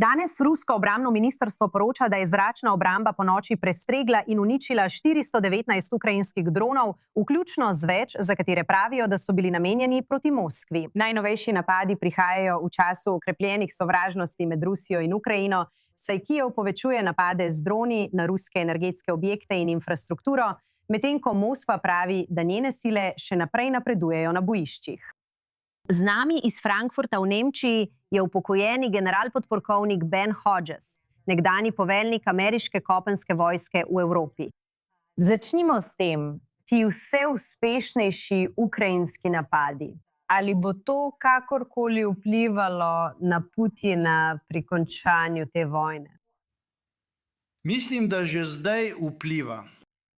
Danes rusko obrambno ministrstvo poroča, da je zračna obramba ponoči prestregla in uničila 419 ukrajinskih dronov, vključno z več, za katere pravijo, da so bili namenjeni proti Moskvi. Najnovejši napadi prihajajo v času okrepljenih sovražnosti med Rusijo in Ukrajino, saj Kijev povečuje napade z droni na ruske energetske objekte in infrastrukturo, medtem ko Moskva pravi, da njene sile še naprej napredujejo na bojiščih. Z nami iz Frankfurta v Nemčiji je upokojeni generalpodpolkovnik Ben Hodges, nekdanji poveljnik ameriške kopenske vojske v Evropi. Začnimo s tem, ti vse uspešnejši ukrajinski napadi. Ali bo to kakorkoli vplivalo na Putina pri končanju te vojne? Mislim, da že zdaj vpliva.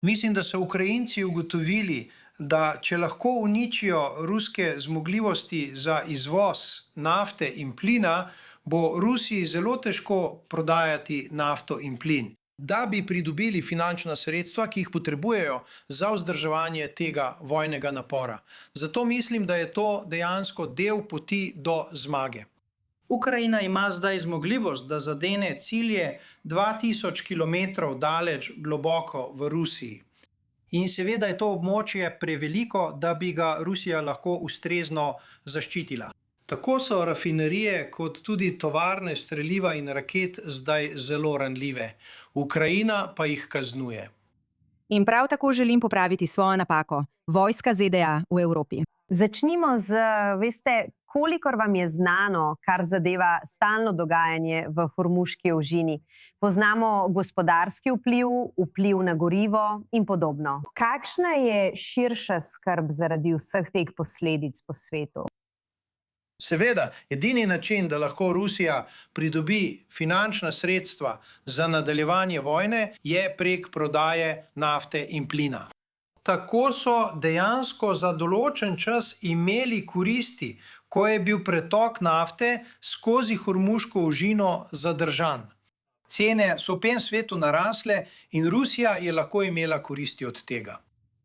Mislim, da so Ukrajinci ugotovili, da če lahko uničijo ruske zmogljivosti za izvoz nafte in plina, bo Rusiji zelo težko prodajati nafto in plin, da bi pridobili finančna sredstva, ki jih potrebujejo za vzdrževanje tega vojnega napora. Zato mislim, da je to dejansko del poti do zmage. Ukrajina ima zdaj zmogljivost, da zadene cilje 2000 km daleč globoko v Rusiji. In seveda je to območje preveliko, da bi ga Rusija lahko ustrezno zaščitila. Tako so rafinerije kot tudi tovarne streliva in raket zdaj zelo ranljive. Ukrajina pa jih kaznuje. In prav tako želim popraviti svojo napako. Vojska ZDA v Evropi. Začnimo z, kolikor vam je znano, kar zadeva stalno dogajanje v Hormuški ožini. Poznamo gospodarski vpliv, vpliv na gorivo in podobno. Kakšna je širša skrb zaradi vseh teh posledic po svetu? Seveda, edini način, da lahko Rusija pridobi finančna sredstva za nadaljevanje vojne, je prek prodaje nafte in plina. Tako so dejansko za določen čas imeli koristi, ko je bil pretok nafte skozi Hormuško ožino zadržan. Cene so v tem svetu narasle in Rusija je lahko imela koristi od tega.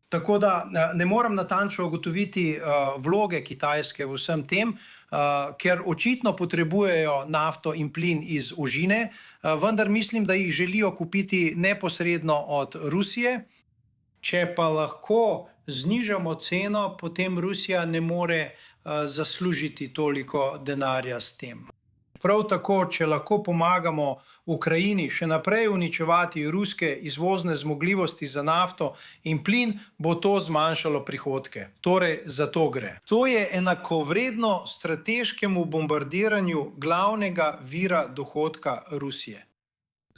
Tako da ne moram natančno ugotoviti vloge Kitajske v vsem tem, ker očitno potrebujejo nafto in plin iz ožine, vendar mislim, da jih želijo kupiti neposredno od Rusije. Če pa lahko znižamo ceno, potem Rusija ne more zaslužiti toliko denarja s tem. Prav tako, če lahko pomagamo Ukrajini še naprej uničevati ruske izvozne zmogljivosti za nafto in plin, bo to zmanjšalo prihodke. Torej, za to gre. To je enakovredno strateškemu bombardiranju glavnega vira dohodka Rusije.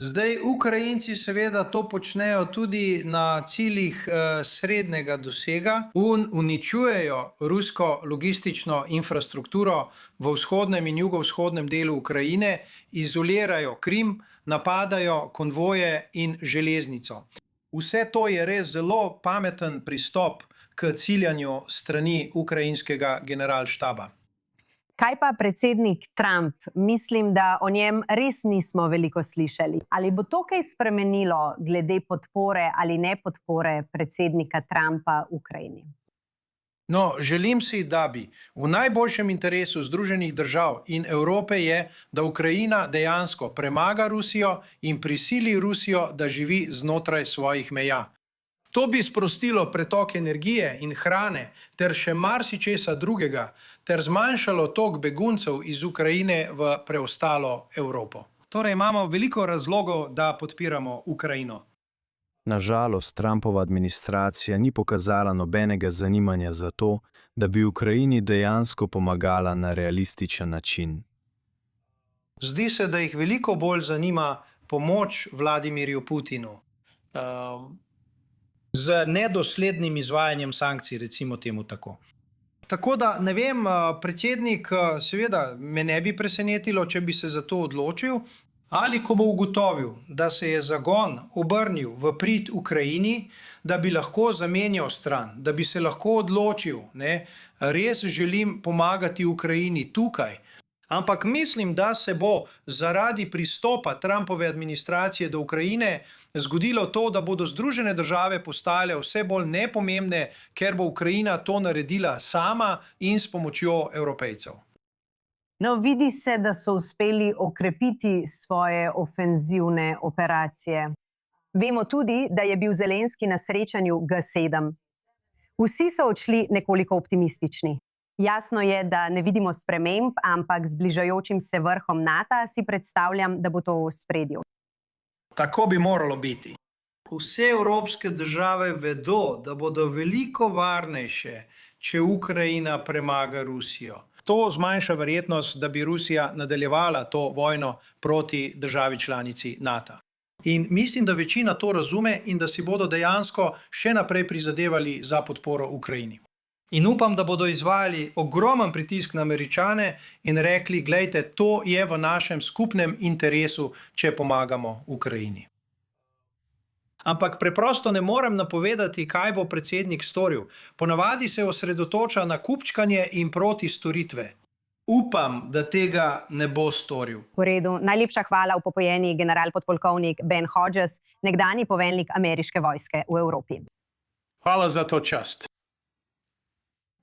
Zdaj, Ukrajinci seveda to počnejo tudi na ciljih srednjega dosega. Uničujejo rusko logistično infrastrukturo v vzhodnem in jugovzhodnem delu Ukrajine, izolirajo Krim, napadajo konvoje in železnico. Vse to je res zelo pameten pristop k ciljanju strani ukrajinskega generalštaba. Kaj pa predsednik Trump? Mislim, da o njem res nismo veliko slišali. Ali bo to kaj spremenilo glede podpore ali ne podpore predsednika Trumpa Ukrajini? No, želim si, da bi. V najboljšem interesu Združenih držav in Evrope je, da Ukrajina dejansko premaga Rusijo in prisili Rusijo, da živi znotraj svojih meja. To bi sprostilo pretok energije in hrane ter še marsičesa drugega ter zmanjšalo tok beguncev iz Ukrajine v preostalo Evropo. Torej imamo veliko razlogov, da podpiramo Ukrajino. Na žalost, Trumpova administracija ni pokazala nobenega zanimanja za to, da bi Ukrajini dejansko pomagala na realističen način. Zdi se, da jih veliko bolj zanima pomoč Vladimirju Putinu. Z nedoslednim izvajanjem sankcij, recimo temu tako. Tako da, ne vem, predsednik, seveda me ne bi presenetilo, če bi se za to odločil, ali ko bo ugotovil, da se je zagon obrnil v prid Ukrajini, da bi lahko zamenjal stran, da bi se lahko odločil, res želim pomagati Ukrajini tukaj. Ampak mislim, da se bo zaradi pristopa Trumpove administracije do Ukrajine zgodilo to, da bodo Združene države postale vse bolj nepomembne, ker bo Ukrajina to naredila sama in s pomočjo Evropejcev. No, vidi se, da so uspeli okrepiti svoje ofenzivne operacije. Vemo tudi, da je bil Zelenski na srečanju G7. Vsi so odšli nekoliko optimistični. Jasno je, da ne vidimo sprememb, ampak z bližajočim se vrhom NATO si predstavljam, da bo to v ospredju. Tako bi moralo biti. Vse evropske države vedo, da bodo veliko varnejše, če Ukrajina premaga Rusijo. To zmanjša verjetnost, da bi Rusija nadaljevala to vojno proti državi članici NATO. In mislim, da večina to razume in da si bodo dejansko še naprej prizadevali za podporo Ukrajini. In upam, da bodo izvajali ogromen pritisk na Američane in rekli, glejte, to je v našem skupnem interesu, če pomagamo Ukrajini. Ampak preprosto ne morem napovedati, kaj bo predsednik storil. Ponavadi se osredotoča na kupčkanje in protistoritve. Upam, da tega ne bo storil. V redu, najlepša hvala upokojeni general-podpolkovnik Ben Hodges, nekdanji poveljnik ameriške vojske v Evropi. Hvala za to čast.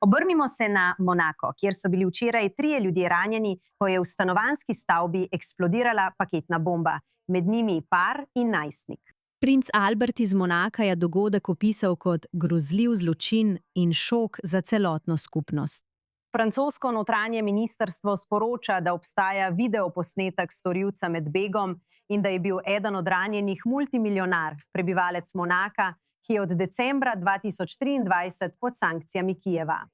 Obrnimo se na Monako, kjer so bili včeraj 3 ljudje ranjeni, ko je v stanovanjski stavbi eksplodirala paketna bomba, med njimi par in najstnik. Princ Albert iz Monaka je dogodek opisal kot grozljiv zločin in šok za celotno skupnost. Francosko notranje ministrstvo sporoča, da obstaja videoposnetek storilca med begom in da je bil eden od ranjenih multimiljonar, prebivalec Monaka, ki je od decembra 2023 pod sankcijami Kijeva.